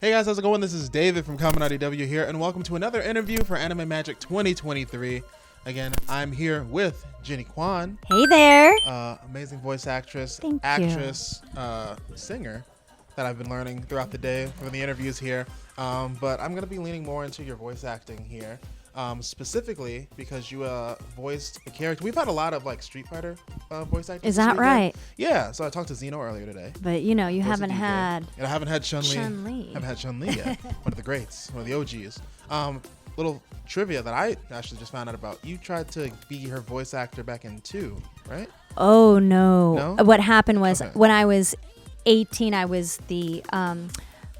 Hey guys, how's it going? This is David from ConMenRDW here, and welcome to another interview for Anime Magic 2023. Again, I'm here with Jenni Kwan. Hey there. Amazing voice actress, Thank you. Singer that I've been learning throughout the day for the interviews here. But I'm going to be leaning more into your voice acting here. Specifically because you voiced a character. We've had a lot of like Street Fighter voice actors. Is that right? Yeah. So I talked to Zeno earlier today. But you know, you haven't had. And I haven't had Chun-Li. Chun-Li. Haven't had Chun-Li yet. One of the greats. One of the OGs. Little trivia that I actually just found out about. You tried to be her voice actor back in 2, right? Oh no. No? What happened was Okay. when I was 18, I was the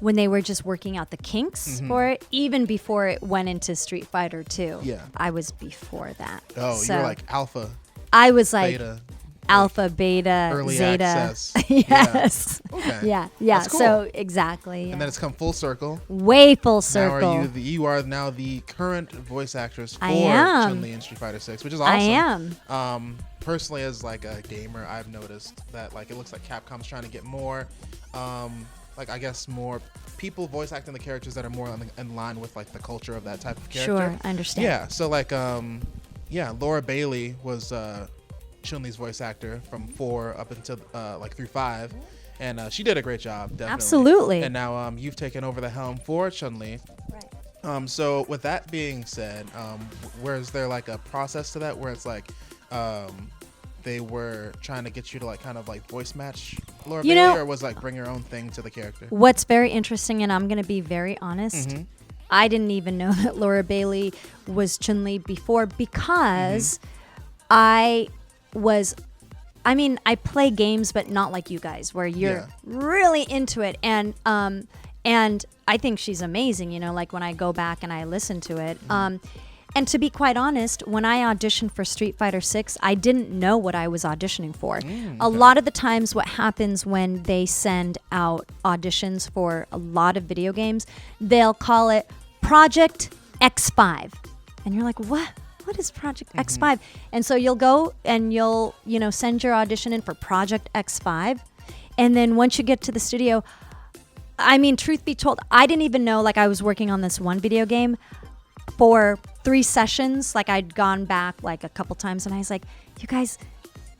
when they were just working out the kinks for it, even before it went into Street Fighter 2. Yeah. I was before that. Oh, so you were like alpha, I was like beta, alpha, beta, early zeta. access. Yes. Yeah. Okay. Yeah. That's cool. So exactly. Yeah. And then it's come full circle. Way full circle. Now you are now the current voice actress for I am. Chun-Li in Street Fighter 6, which is awesome. I am. Personally, as like a gamer, I've noticed that like it looks like Capcom's trying to get more, like I guess more people voice acting the characters that are more in line with like the culture of that type of character. Sure, I understand. Yeah. So like Laura Bailey was Chun-Li's voice actor from 4 up until like through 5. And she did a great job, definitely. Absolutely. And now you've taken over the helm for Chun-Li. Right. So with that being said, where is there like a process to that where it's like they were trying to get you to like kind of like voice match Laura Bailey, or was like bring your own thing to the character? What's very interesting, and I'm going to be very honest, I didn't even know that Laura Bailey was Chun-Li before because I play games, but not like you guys, where you're really into it. And I think she's amazing, you know, like when I go back and I listen to it. And to be quite honest, when I auditioned for Street Fighter 6, I didn't know what I was auditioning for. A lot of the times what happens when they send out auditions for a lot of video games, they'll call it Project X5. And you're like, what? What is Project X5? And so you'll go and you'll, send your audition in for Project X5. And then once you get to the studio, I mean, truth be told, I didn't even know, like I was working on this one video game for 3 sessions. Like I'd gone back like a couple times and I was like, you guys,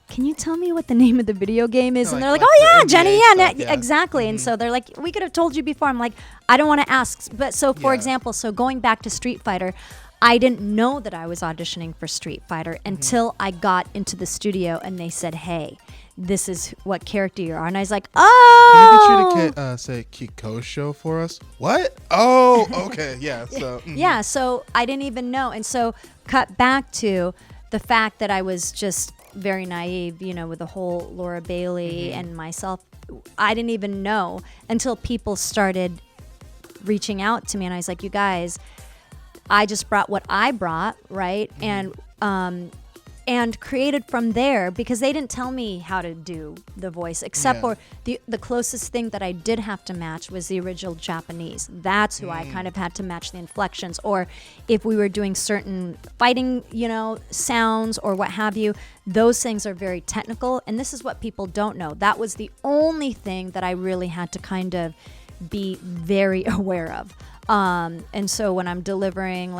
can you tell me what the name of the video game is? And they're like, oh yeah, Jenny, yeah, exactly. And so they're like, we could have told you before. I'm like, I don't want to ask. But so for example, so going back to Street Fighter, I didn't know that I was auditioning for Street Fighter until I got into the studio and they said, hey, this is what character you are. And I was like, oh. Can I get you to say Kikosho for us? What? Oh, okay. Yeah. So. Yeah. So I didn't even know. And so cut back to the fact that I was just very naive, with the whole Laura Bailey and myself. I didn't even know until people started reaching out to me. And I was like, you guys, I just brought what I brought, right? And created from there, because they didn't tell me how to do the voice, except for the closest thing that I did have to match was the original Japanese. That's who I kind of had to match the inflections. Or if we were doing certain fighting, sounds or what have you, those things are very technical. And this is what people don't know. That was the only thing that I really had to kind of be very aware of. And so when I'm delivering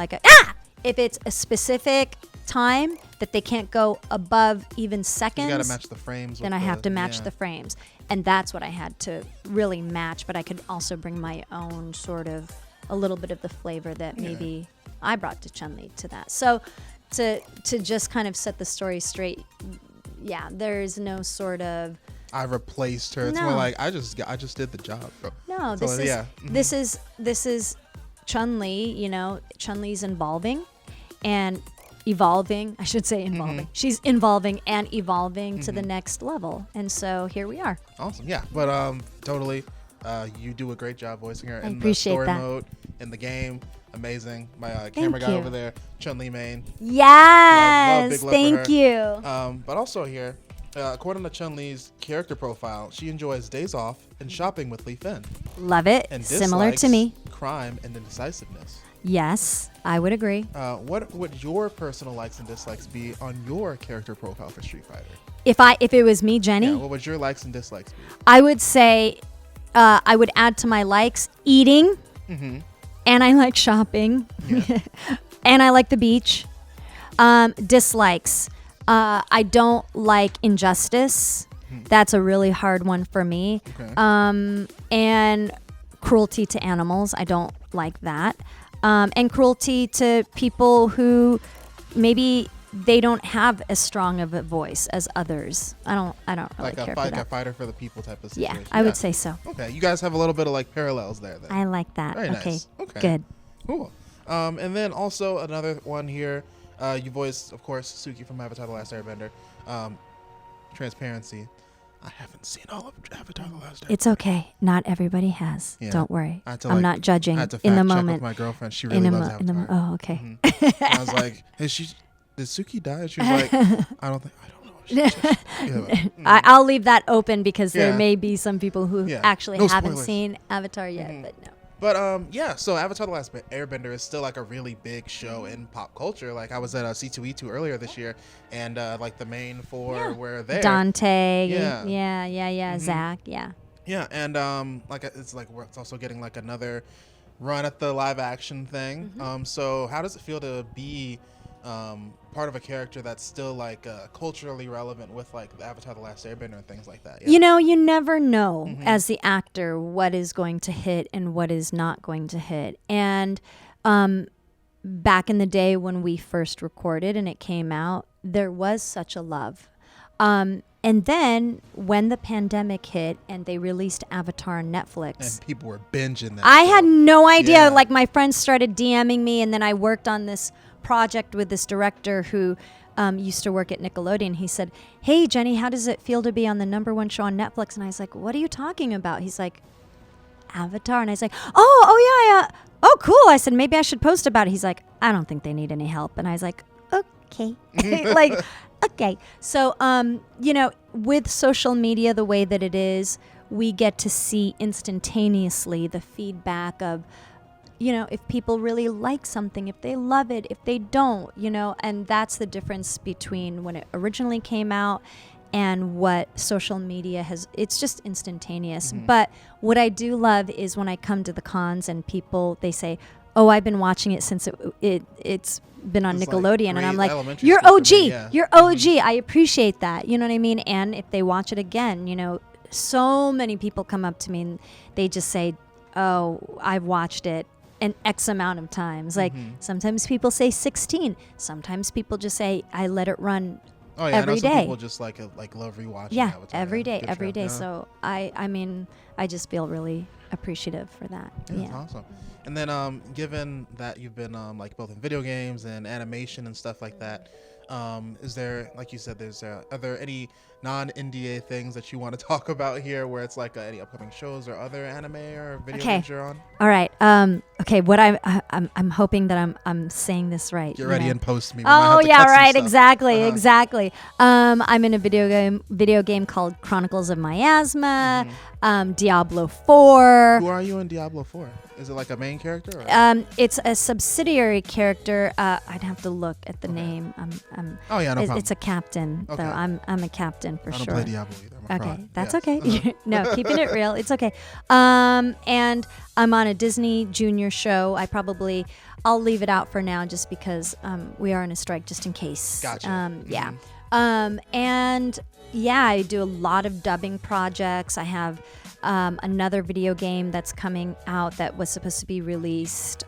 if it's a specific time that they can't go above even seconds, you gotta match the frames. Then I have to match the frames. And that's what I had to really match. But I could also bring my own sort of a little bit of the flavor that maybe I brought to Chun-Li to that. So to just kind of set the story straight, there's no sort of I replaced her. It's more like I just did the job, bro. No, this is Chun-Li, Chun-Li's evolving. I should say involving. She's involving and evolving to the next level. And so here we are. Awesome. Yeah. But totally, you do a great job voicing her in the appreciate story that. mode, in the game. Amazing. My camera guy over there, Chun-Li main. Yes. Love, big love thank for her. you. But also here, according to Chun-Li's character profile, she enjoys days off and shopping with Li Fen. Love it. And similar to me. Crime and indecisiveness. Yes, I would agree. What would your personal likes and dislikes be on your character profile for Street Fighter? If it was me, Jenny, what would your likes and dislikes be? I would say I would add to my likes eating, and I like shopping, and I like the beach. Dislikes. I don't like injustice. That's a really hard one for me. Okay. And cruelty to animals. I don't like that. And cruelty to people who maybe they don't have as strong of a voice as others. I don't really care for that. Like a fighter for the people type of situation. Yeah, I would say so. Okay, you guys have a little bit of like parallels there then. I like that. Very Okay, nice. Okay. good. Cool. And then also another one here. You voiced, of course, Suki from Avatar: The Last Airbender. Transparency. I haven't seen all of Avatar: The Last Airbender. It's okay. Not everybody has. Yeah. Don't worry. I'm not judging I had to in the fact check moment. with my girlfriend. She really loves Avatar. Oh, okay. And I was like, did Suki die? And she was like, I don't know. I'll leave that open because there Yeah. may be some people who actually No haven't spoilers. seen Avatar yet, but no. But yeah, so Avatar: The Last Airbender is still like a really big show in pop culture. Like I was at C2E2 earlier this year, and like the main four were there. Dante, Yeah. Zach, yeah. Yeah, and it's also getting like another run at the live action thing. So how does it feel to be part of a character that's still like culturally relevant with like the Avatar: The Last Airbender and things like that? Yeah. You know, you never know as the actor what is going to hit and what is not going to hit. And back in the day when we first recorded and it came out, there was such a love. And then when the pandemic hit and they released Avatar on Netflix, And people were binging that. I had no idea. Yeah. Like my friends started DMing me, and then I worked on this project with this director who used to work at Nickelodeon. He said, "Hey, Jenny, how does it feel to be on the #1 show on Netflix?" And I was like, "What are you talking about?" He's like, "Avatar." And I was like, "Oh yeah. Oh, cool." I said, "Maybe I should post about it." He's like, "I don't think they need any help." And I was like, "Okay." Like, okay. So, you know, with social media the way that it is, we get to see instantaneously the feedback of, you know, if people really like something, if they love it, if they don't, you know, and that's the difference between when it originally came out and what social media has. It's just instantaneous. But what I do love is when I come to the cons and people, they say, "Oh, I've been watching it since it's been on It's Nickelodeon," like and I'm like, elementary "You're school for OG, me, yeah. you're OG." I appreciate that. You know what I mean? And if they watch it again, you know, so many people come up to me and they just say, "Oh, I've watched it an X amount of times." Like sometimes people say 16. Sometimes people just say, "I let it run." Oh yeah, every I know some day. people just like love rewatching. Yeah, Avatar. every day, Good every show. day. Yeah. So I mean, I just feel really appreciative for that. Yeah, that's awesome. And then, given that you've been like both in video games and animation and stuff like that, is there, like you said, are there any non-NDA things that you want to talk about here, where it's like any upcoming shows or other anime or video games you're on? All right. Okay. What I'm hoping that I'm saying this right. Get you ready know? and post me. We might Oh have to yeah, cut some right. stuff. Exactly. Exactly. I'm in a video game called Chronicles of Miasma. Diablo 4. Who are you in Diablo 4? Is it like a main character? Or? It's a subsidiary character. I'd have to look at the name. Oh yeah, no problem. It's a captain, Okay. though. I'm a captain for I don't sure. play Diablo either. I'm a Okay, fraud. that's Yes. okay. No, keeping it real. It's okay. And I'm on a Disney Junior show. I'll leave it out for now just because we are in a strike, just in case. Gotcha. Yeah. And yeah, I do a lot of dubbing projects. I have another video game that's coming out that was supposed to be released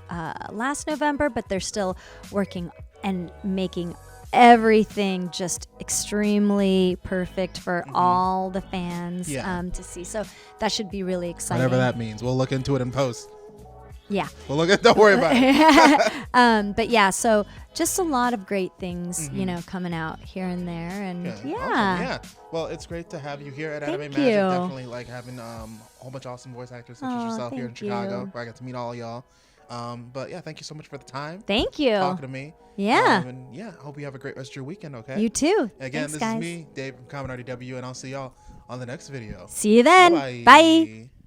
last November, but they're still working and making everything just extremely perfect for all the fans to see. So that should be really exciting. Whatever that means. We'll look into it in post. Yeah. Don't worry about it. But yeah, so just a lot of great things, you know, coming out here and there. And Awesome. yeah. Yeah. Well, it's great to have you here at Anime Thank Magic. you. Definitely like having a whole bunch of awesome voice actors such as Aw, yourself here in thank Chicago, you. where I got to meet all y'all. But yeah, thank you so much for the time. Thank you. Talking to me. Yeah. And yeah, I hope you have a great rest of your weekend, okay? You too. Again, Thanks, this guys. is me, Dave from ConMenRDW, and I'll see y'all on the next video. See you then. Bye-bye. Bye.